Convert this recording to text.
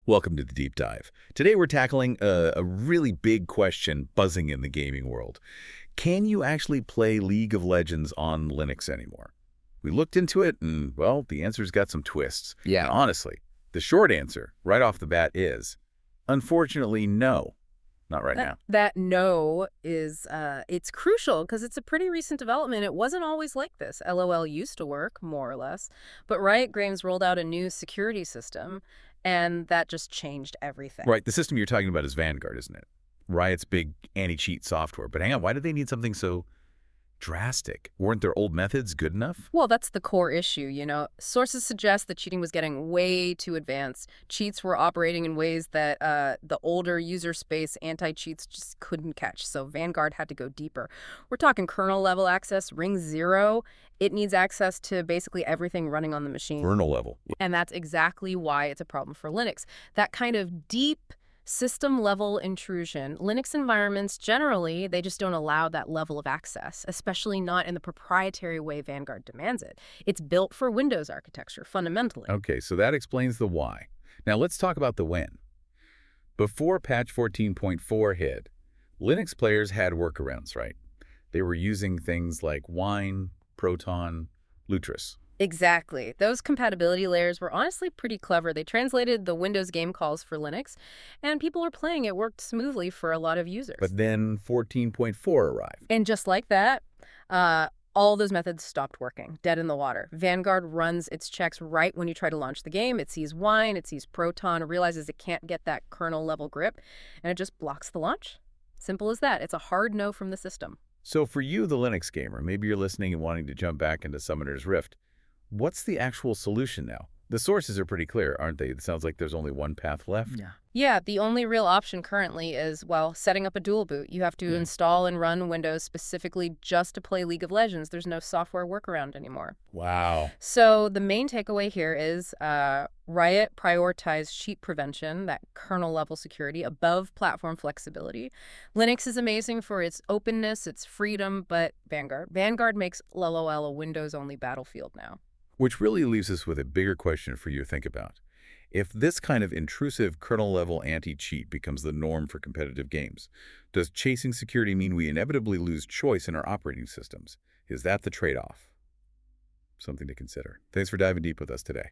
Welcome to the Deep Dive. Today we're tackling a really big question buzzing in the gaming world. Can you actually play League of Legends on Linux anymore? We looked into it and, well, the answer's got some twists. Yeah. And honestly, the short answer right off the bat is, unfortunately, no. Not right now. That no is, it's crucial because it's a pretty recent development. It wasn't always like this. LOL used to work, more or less. But Riot Games rolled out a new security system, and that just changed everything. Right, the system you're talking about is Vanguard, isn't it? Riot's big anti-cheat software. But hang on, why do they need something so drastic? Weren't their old methods good enough? Well, that's the core issue, you know. Sources suggest that cheating was getting way too advanced. Cheats were operating in ways that the older user space anti-cheats just couldn't catch, so Vanguard had to go deeper. We're talking kernel-level access, ring 0. It needs access to basically everything running on the machine. Kernel level. And that's exactly why it's a problem for Linux. That kind of deep system-level intrusion, Linux environments generally, they just don't allow that level of access, especially not in the proprietary way Vanguard demands it. It's built for Windows architecture, fundamentally. Okay, so that explains the why. Now let's talk about the when. Before patch 14.4 hit, Linux players had workarounds, right? They were using things like Wine, Proton, Lutris. Exactly. Those compatibility layers were honestly pretty clever. They translated the Windows game calls for Linux, and people were playing. It worked smoothly for a lot of users. But then 14.4 arrived. And just like that, all those methods stopped working, dead in the water. Vanguard runs its checks right when you try to launch the game. It sees Wine, it sees Proton, realizes it can't get that kernel-level grip, and it just blocks the launch. Simple as that. It's a hard no from the system. So for you, the Linux gamer, maybe you're listening and wanting to jump back into Summoner's Rift. What's the actual solution now? The sources are pretty clear, aren't they? It sounds like there's only one path left. Yeah, the only real option currently is, well, setting up a dual boot. You have to install and run Windows specifically just to play League of Legends. There's no software workaround anymore. Wow. So the main takeaway here is Riot prioritized cheat prevention, that kernel-level security, above platform flexibility. Linux is amazing for its openness, its freedom, but Vanguard makes LOL a Windows-only battlefield now. Which really leaves us with a bigger question for you to think about. If this kind of intrusive kernel-level anti-cheat becomes the norm for competitive games, does chasing security mean we inevitably lose choice in our operating systems? Is that the trade-off? Something to consider. Thanks for diving deep with us today.